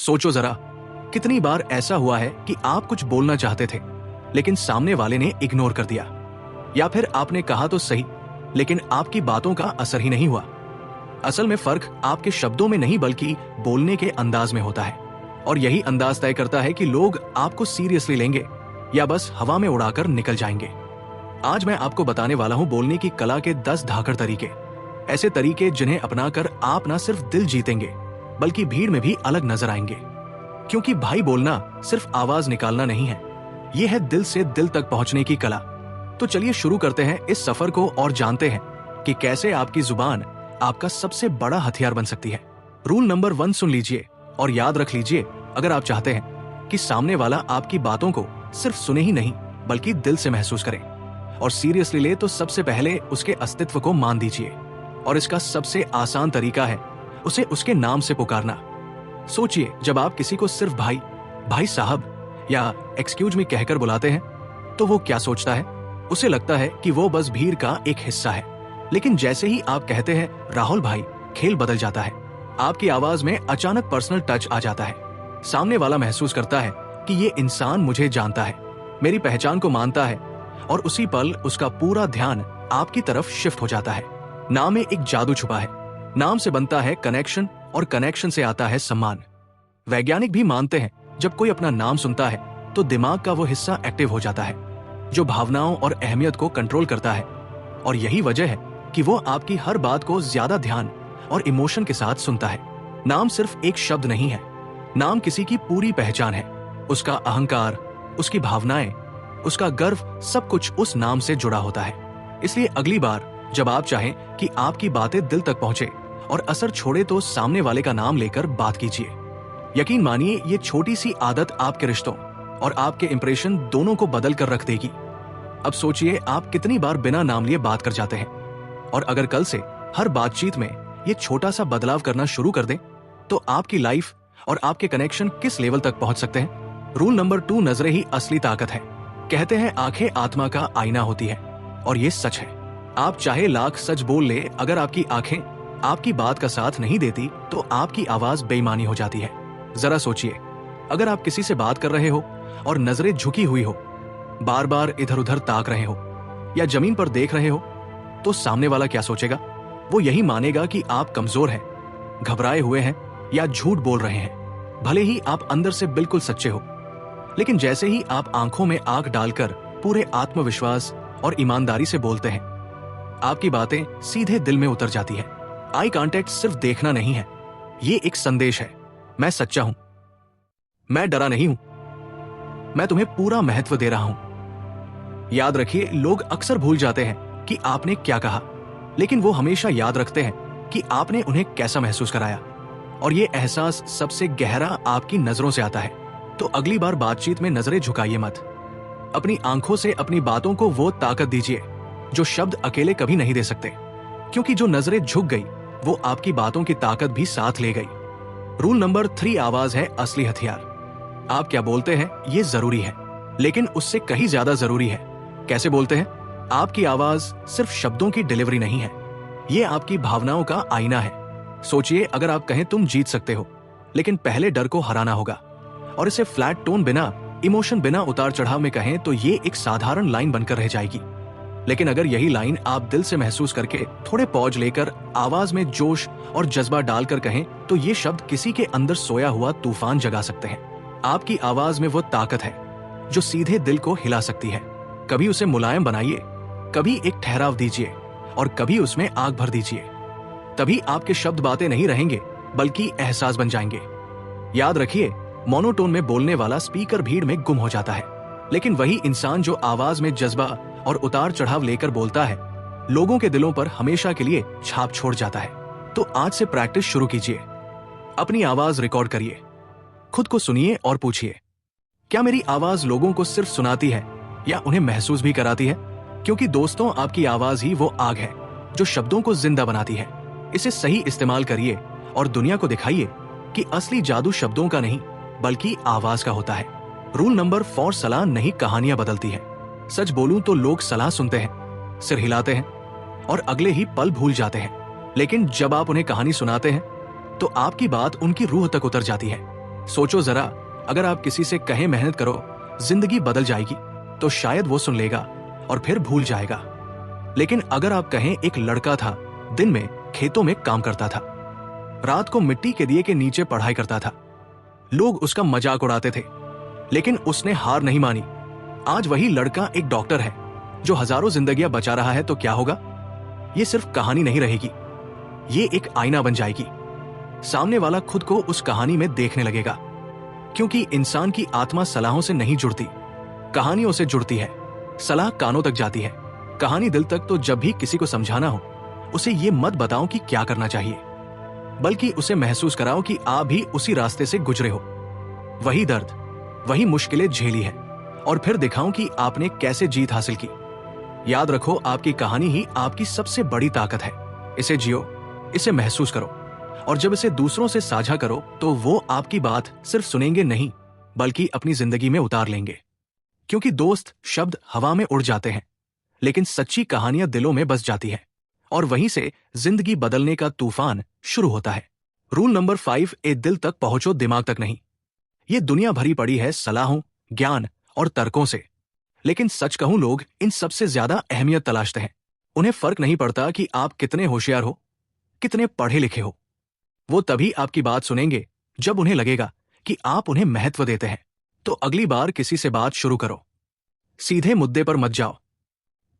सोचो जरा, कितनी बार ऐसा हुआ है कि आप कुछ बोलना चाहते थे लेकिन सामने वाले ने इग्नोर कर दिया, या फिर आपने कहा तो सही लेकिन आपकी बातों का असर ही नहीं हुआ। असल में फर्क आपके शब्दों में नहीं बल्कि बोलने के अंदाज में होता है, और यही अंदाज तय करता है कि लोग आपको सीरियसली लेंगे या बस हवा में उड़ाकर निकल जाएंगे। आज मैं आपको बताने वाला हूं बोलने की कला के 10 धाकड़ तरीके, ऐसे तरीके जिन्हें अपनाकर आप न सिर्फ दिल जीतेंगे बल्कि भीड़ में भी अलग नजर आएंगे। क्योंकि भाई, बोलना सिर्फ आवाज निकालना नहीं है, यह है दिल से दिल तक पहुंचने की कला। तो चलिए शुरू करते हैं इस सफर को और जानते हैं कि कैसे आपकी जुबान आपका सबसे बड़ा हथियार बन सकती है। रूल नंबर 1 सुन लीजिए और याद रख लीजिए, अगर आप चाहते हैं कि सामने वाला आपकी बातों को सिर्फ सुने ही नहीं बल्कि दिल से महसूस करे और सीरियसली ले, तो सबसे पहले उसके अस्तित्व को मान दीजिए। और इसका सबसे आसान तरीका है उसे उसके नाम से पुकारना। सोचिए, जब आप किसी को सिर्फ भाई, भाई साहब या एक्सक्यूज मी कहकर बुलाते हैं तो वो क्या सोचता है? उसे लगता है कि वो बस भीड़ का एक हिस्सा है। लेकिन जैसे ही आप कहते हैं राहुल भाई, खेल बदल जाता है। आपकी आवाज में अचानक पर्सनल टच आ जाता है। सामने वाला महसूस करता है कि ये इंसान मुझे जानता है, मेरी पहचान को मानता है, और उसी पल उसका पूरा ध्यान आपकी तरफ शिफ्ट हो जाता है। नाम में एक जादू छुपा है। नाम से बनता है कनेक्शन और कनेक्शन से आता है सम्मान। वैज्ञानिक भी मानते हैं जब कोई अपना नाम सुनता है तो दिमाग का वो हिस्सा एक्टिव हो जाता है जो भावनाओं और अहमियत को कंट्रोल करता है, और यही वजह है कि वो आपकी हर बात को ज्यादा ध्यान और इमोशन के साथ सुनता है। नाम सिर्फ एक शब्द नहीं है, नाम किसी की पूरी पहचान है। उसका अहंकार, उसकी भावनाएं, उसका गर्व, सब कुछ उस नाम से जुड़ा होता है। इसलिए अगली बार जब आप चाहें कि आपकी बातें दिल तक पहुंचे और असर छोड़े तो सामने वाले का नाम लेकर बात कीजिए। यकीन मानिए, ये छोटी सी आदत आपके रिश्तों और आपके इंप्रेशन दोनों को बदल कर रख देगी। अब सोचिए, आप कितनी बार बिना नाम लिए बात कर जाते हैं, और अगर कल से हर बातचीत में ये छोटा सा बदलाव करना शुरू कर दें तो आपकी लाइफ और आपके कनेक्शन किस लेवल तक पहुंच सकते हैं। रूल नंबर 2, नजरें ही असली ताकत है। कहते हैं आंखें आत्मा का आईना होती है, और ये सच है। आप चाहे लाख सच बोल ले, अगर आपकी आंखें आपकी बात का साथ नहीं देती तो आपकी आवाज बेईमानी हो जाती है। जरा सोचिए, अगर आप किसी से बात कर रहे हो और नजरें झुकी हुई हो, बार बार इधर उधर ताक रहे हो या जमीन पर देख रहे हो, तो सामने वाला क्या सोचेगा? वो यही मानेगा कि आप कमजोर हैं, घबराए हुए हैं या झूठ बोल रहे हैं, भले ही आप अंदर से बिल्कुल सच्चे हो। लेकिन जैसे ही आप आंखों में आंख डालकर पूरे आत्मविश्वास और ईमानदारी से बोलते हैं, आपकी बातें सीधे दिल में उतर जाती है। आई कांटेक्ट सिर्फ देखना नहीं है, ये एक संदेश है। मैं सच्चा हूं, मैं डरा नहीं हूं, मैं तुम्हें पूरा महत्व दे रहा हूं। याद रखिए, लोग अक्सर भूल जाते हैं कि आपने क्या कहा, लेकिन वो हमेशा याद रखते हैं कि आपने उन्हें कैसा महसूस कराया, और ये एहसास सबसे गहरा आपकी नजरों से आता है। तो अगली बार बातचीत में नजरें झुकाइए मत। अपनी आंखों से अपनी बातों को वो ताकत दीजिए जो शब्द अकेले कभी नहीं दे सकते, क्योंकि जो नजरें झुक गई वो आपकी बातों की ताकत भी साथ ले गई। रूल नंबर 3, आवाज है असली हथियार। आप क्या बोलते हैं ये जरूरी है, लेकिन उससे कहीं ज्यादा जरूरी है कैसे बोलते हैं। आपकी आवाज सिर्फ शब्दों की डिलीवरी नहीं है, ये आपकी भावनाओं का आईना है। सोचिए, अगर आप कहें तुम जीत सकते हो, लेकिन पहले डर को हराना होगा, और इसे फ्लैट टोन, बिना इमोशन, बिना उतार चढ़ाव में कहें तो ये एक साधारण लाइन बनकर रह जाएगी। लेकिन अगर यही लाइन आप दिल से महसूस करके थोड़े पॉज लेकर आवाज में जोश और जज्बा डालकर कहें तो ये शब्द किसी के अंदर सोया हुआ तूफान जगा सकते हैं। आपकी आवाज में वो ताकत है जो सीधे दिल को हिला सकती है। कभी उसे मुलायम बनाइए, कभी एक ठहराव दीजिए, और कभी उसमें आग भर दीजिए। तभी आपके शब्द बातें नहीं रहेंगे बल्कि एहसास बन जाएंगे। याद रखिए, मोनोटोन में बोलने वाला स्पीकर भीड़ में गुम हो जाता है, लेकिन वही इंसान जो आवाज में जज्बा और उतार चढ़ाव लेकर बोलता है, लोगों के दिलों पर हमेशा के लिए छाप छोड़ जाता है। तो आज से प्रैक्टिस शुरू कीजिए। अपनी आवाज रिकॉर्ड करिए, खुद को सुनिए और पूछिए, क्या मेरी आवाज लोगों को सिर्फ सुनाती है या उन्हें महसूस भी कराती है? क्योंकि दोस्तों, आपकी आवाज ही वो आग है जो शब्दों को जिंदा बनाती है। इसे सही इस्तेमाल करिए और दुनिया को दिखाइए कि असली जादू शब्दों का नहीं बल्कि आवाज का होता है। रूल नंबर 4, सलाह नहीं कहानियां बदलती है। सच बोलूं तो लोग सलाह सुनते हैं, सिर हिलाते हैं और अगले ही पल भूल जाते हैं, लेकिन जब आप उन्हें कहानी सुनाते हैं तो आपकी बात उनकी रूह तक उतर जाती है। सोचो जरा, अगर आप किसी से कहें मेहनत करो, जिंदगी बदल जाएगी, तो शायद वो सुन लेगा और फिर भूल जाएगा। लेकिन अगर आप कहें एक लड़का था, दिन में खेतों में काम करता था, रात को मिट्टी के दिए के नीचे पढ़ाई करता था, लोग उसका मजाक उड़ाते थे, लेकिन उसने हार नहीं मानी। आज वही लड़का एक डॉक्टर है जो हजारों जिंदगियां बचा रहा है। तो क्या होगा? ये सिर्फ कहानी नहीं रहेगी, ये एक आईना बन जाएगी। सामने वाला खुद को उस कहानी में देखने लगेगा, क्योंकि इंसान की आत्मा सलाहों से नहीं जुड़ती, कहानियों से जुड़ती है। सलाह कानों तक जाती है, कहानी दिल तक। तो जब भी किसी को समझाना हो, उसे ये मत बताओ कि क्या करना चाहिए, बल्कि उसे महसूस कराओ कि आप भी उसी रास्ते से गुजरे हो, वही दर्द, वही मुश्किलें झेली है, और फिर दिखाऊं कि आपने कैसे जीत हासिल की। याद रखो, आपकी कहानी ही आपकी सबसे बड़ी ताकत है। इसे जियो, इसे महसूस करो, और जब इसे दूसरों से साझा करो तो वो आपकी बात सिर्फ सुनेंगे नहीं, बल्कि अपनी जिंदगी में उतार लेंगे। क्योंकि दोस्त शब्द हवा में उड़ जाते हैं, लेकिन सच्ची कहानियां दिलों में बस जाती है, और वहीं से जिंदगी बदलने का तूफान शुरू होता है। रूल नंबर 5, ए दिल तक पहुंचो, दिमाग तक नहीं। ये दुनिया भरी पड़ी है सलाहों, ज्ञान और तर्कों से, लेकिन सच कहूं, लोग इन सबसे ज्यादा अहमियत तलाशते हैं। उन्हें फर्क नहीं पड़ता कि आप कितने होशियार हो, कितने पढ़े लिखे हो। वो तभी आपकी बात सुनेंगे जब उन्हें लगेगा कि आप उन्हें महत्व देते हैं। तो अगली बार किसी से बात शुरू करो, सीधे मुद्दे पर मत जाओ,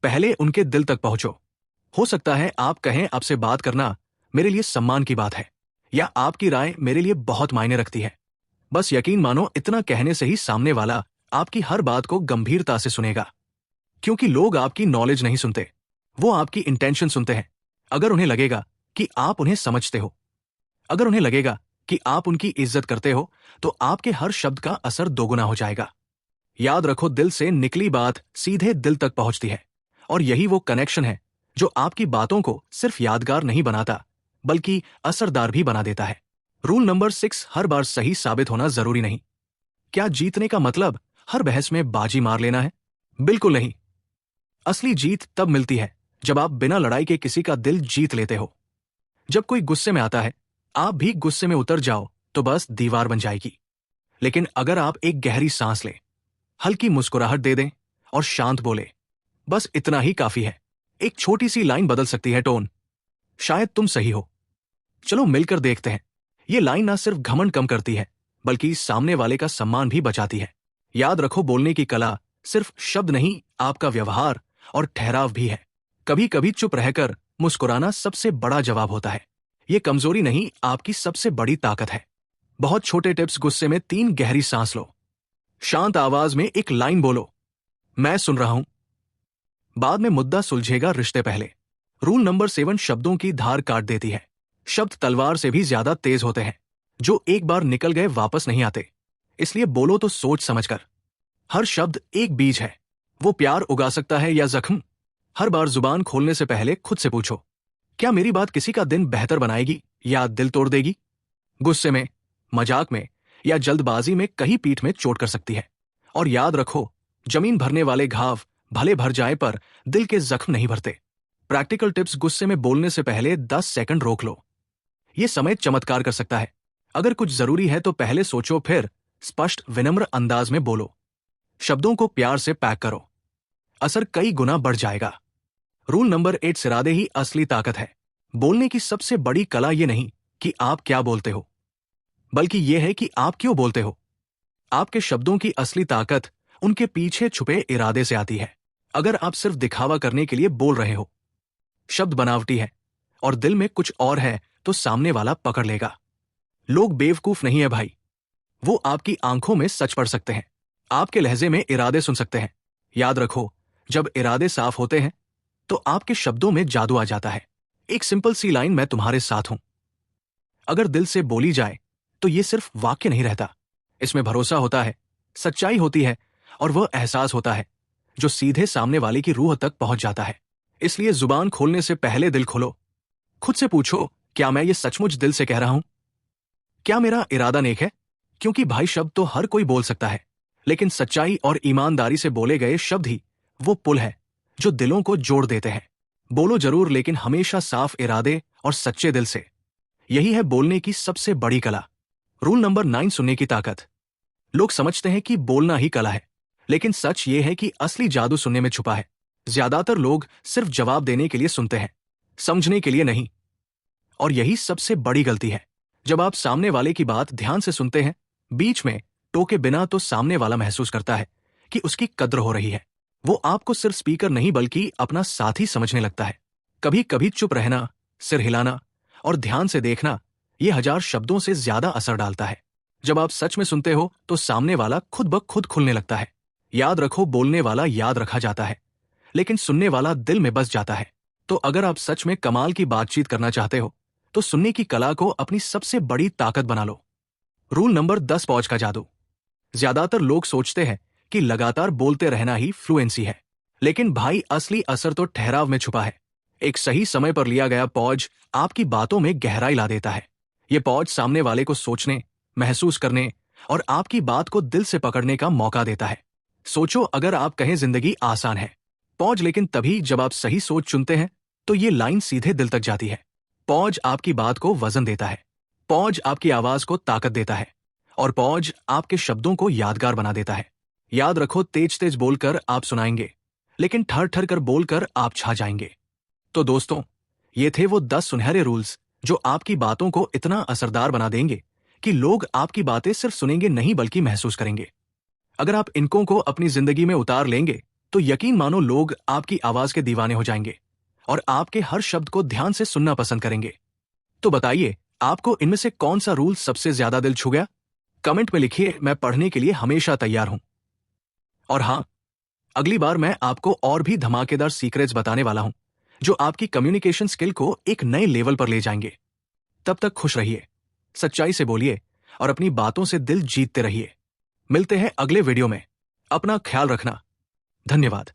पहले उनके दिल तक पहुंचो। हो सकता है आप कहें, आपसे बात करना मेरे लिए सम्मान की बात है, या आपकी राय मेरे लिए बहुत मायने रखती है। बस यकीन मानो, इतना कहने से ही सामने वाला आपकी हर बात को गंभीरता से सुनेगा। क्योंकि लोग आपकी नॉलेज नहीं सुनते, वो आपकी इंटेंशन सुनते हैं। अगर उन्हें लगेगा कि आप उन्हें समझते हो, अगर उन्हें लगेगा कि आप उनकी इज्जत करते हो, तो आपके हर शब्द का असर दोगुना हो जाएगा। याद रखो, दिल से निकली बात सीधे दिल तक पहुंचती है, और यही वो कनेक्शन है जो आपकी बातों को सिर्फ यादगार नहीं बनाता, बल्कि असरदार भी बना देता है। रूल नंबर 6, हर बार सही साबित होना जरूरी नहीं। क्या जीतने का मतलब हर बहस में बाजी मार लेना है? बिल्कुल नहीं। असली जीत तब मिलती है जब आप बिना लड़ाई के किसी का दिल जीत लेते हो। जब कोई गुस्से में आता है, आप भी गुस्से में उतर जाओ तो बस दीवार बन जाएगी। लेकिन अगर आप एक गहरी सांस लें, हल्की मुस्कुराहट दे दें और शांत बोले, बस इतना ही काफी है। एक छोटी सी लाइन बदल सकती है टोन। शायद तुम सही हो, चलो मिलकर देखते हैं। ये लाइन ना सिर्फ घमंड कम करती है, बल्कि सामने वाले का सम्मान भी बचाती है। याद रखो, बोलने की कला सिर्फ शब्द नहीं, आपका व्यवहार और ठहराव भी है। कभी कभी चुप रहकर मुस्कुराना सबसे बड़ा जवाब होता है। ये कमजोरी नहीं, आपकी सबसे बड़ी ताकत है। बहुत छोटे टिप्स। गुस्से में 3 गहरी सांस लो, शांत आवाज में एक लाइन बोलो, मैं सुन रहा हूं। बाद में मुद्दा सुलझेगा, रिश्ते पहले। रूल नंबर 7, शब्दों की धार काट देती है। शब्द तलवार से भी ज्यादा तेज होते हैं, जो एक बार निकल गए वापस नहीं आते। इसलिए बोलो तो सोच समझकर। हर शब्द एक बीज है, वो प्यार उगा सकता है या जख्म। हर बार जुबान खोलने से पहले खुद से पूछो, क्या मेरी बात किसी का दिन बेहतर बनाएगी या दिल तोड़ देगी? गुस्से में, मजाक में या जल्दबाजी में कहीं पीठ में चोट कर सकती है। और याद रखो, जमीन भरने वाले घाव भले भर जाए पर दिल के जख्म नहीं भरते। Practical tips. गुस्से में बोलने से पहले 10 सेकंड रोक लो। यह समय चमत्कार कर सकता है। अगर कुछ जरूरी है तो पहले सोचो, फिर स्पष्ट विनम्र अंदाज में बोलो। शब्दों को प्यार से पैक करो, असर कई गुना बढ़ जाएगा। रूल नंबर 8, इरादे ही असली ताकत है। बोलने की सबसे बड़ी कला ये नहीं कि आप क्या बोलते हो, बल्कि यह है कि आप क्यों बोलते हो। आपके शब्दों की असली ताकत उनके पीछे छुपे इरादे से आती है। अगर आप सिर्फ दिखावा करने के लिए बोल रहे हो, शब्द बनावटी है और दिल में कुछ और है, तो सामने वाला पकड़ लेगा। लोग बेवकूफ नहीं है भाई, वो आपकी आंखों में सच पढ़ सकते हैं, आपके लहजे में इरादे सुन सकते हैं। याद रखो, जब इरादे साफ होते हैं तो आपके शब्दों में जादू आ जाता है। एक सिंपल सी लाइन, मैं तुम्हारे साथ हूं, अगर दिल से बोली जाए तो ये सिर्फ वाक्य नहीं रहता। इसमें भरोसा होता है, सच्चाई होती है, और वह एहसास होता है जो सीधे सामने वाले की रूह तक पहुंच जाता है। इसलिए जुबान खोलने से पहले दिल खोलो। खुद से पूछो, क्या मैं ये सचमुच दिल से कह रहा हूं? क्या मेरा इरादा नेक है? क्योंकि भाई, शब्द तो हर कोई बोल सकता है, लेकिन सच्चाई और ईमानदारी से बोले गए शब्द ही वो पुल है जो दिलों को जोड़ देते हैं। बोलो जरूर, लेकिन हमेशा साफ इरादे और सच्चे दिल से। यही है बोलने की सबसे बड़ी कला। रूल नंबर 9, सुनने की ताकत। लोग समझते हैं कि बोलना ही कला है, लेकिन सच ये है कि असली जादू सुनने में छुपा है। ज्यादातर लोग सिर्फ जवाब देने के लिए सुनते हैं, समझने के लिए नहीं। और यही सबसे बड़ी गलती है। जब आप सामने वाले की बात ध्यान से सुनते हैं, बीच में टोके बिना, तो सामने वाला महसूस करता है कि उसकी कद्र हो रही है। वो आपको सिर्फ स्पीकर नहीं बल्कि अपना साथी समझने लगता है। कभी कभी चुप रहना, सिर हिलाना और ध्यान से देखना, ये 1000 शब्दों से ज्यादा असर डालता है। जब आप सच में सुनते हो तो सामने वाला खुद ब खुद खुलने लगता है। याद रखो, बोलने वाला याद रखा जाता है, लेकिन सुनने वाला दिल में बस जाता है। तो अगर आप सच में कमाल की बातचीत करना चाहते हो तो सुनने की कला को अपनी सबसे बड़ी ताकत बना लो। रूल नंबर 10, पॉज का जादू। ज्यादातर लोग सोचते हैं कि लगातार बोलते रहना ही फ्लुएंसी है, लेकिन भाई असली असर तो ठहराव में छुपा है। एक सही समय पर लिया गया पॉज आपकी बातों में गहराई ला देता है। यह पॉज सामने वाले को सोचने, महसूस करने और आपकी बात को दिल से पकड़ने का मौका देता है। सोचो, अगर आप कहें जिंदगी आसान है, पॉज, लेकिन तभी जब आप सही सोच चुनते हैं तो ये लाइन सीधे दिल तक जाती है। पॉज आपकी बात को वजन देता है, पॉज आपकी आवाज को ताकत देता है, और पॉज आपके शब्दों को यादगार बना देता है। याद रखो, तेज तेज बोलकर आप सुनाएंगे, लेकिन ठर ठर कर बोलकर आप छा जाएंगे। तो दोस्तों, ये थे वो 10 सुनहरे रूल्स जो आपकी बातों को इतना असरदार बना देंगे कि लोग आपकी बातें सिर्फ सुनेंगे नहीं बल्कि महसूस करेंगे। अगर आप इनको को अपनी जिंदगी में उतार लेंगे तो यकीन मानो, लोग आपकी आवाज के दीवाने हो जाएंगे और आपके हर शब्द को ध्यान से सुनना पसंद करेंगे। तो बताइए, आपको इनमें से कौन सा रूल सबसे ज्यादा दिल छू गया? कमेंट में लिखिए, मैं पढ़ने के लिए हमेशा तैयार हूं। और हाँ, अगली बार मैं आपको और भी धमाकेदार सीक्रेट्स बताने वाला हूं जो आपकी कम्युनिकेशन स्किल को एक नए लेवल पर ले जाएंगे। तब तक खुश रहिए, सच्चाई से बोलिए और अपनी बातों से दिल जीतते रहिए। मिलते हैं अगले वीडियो में। अपना ख्याल रखना। धन्यवाद।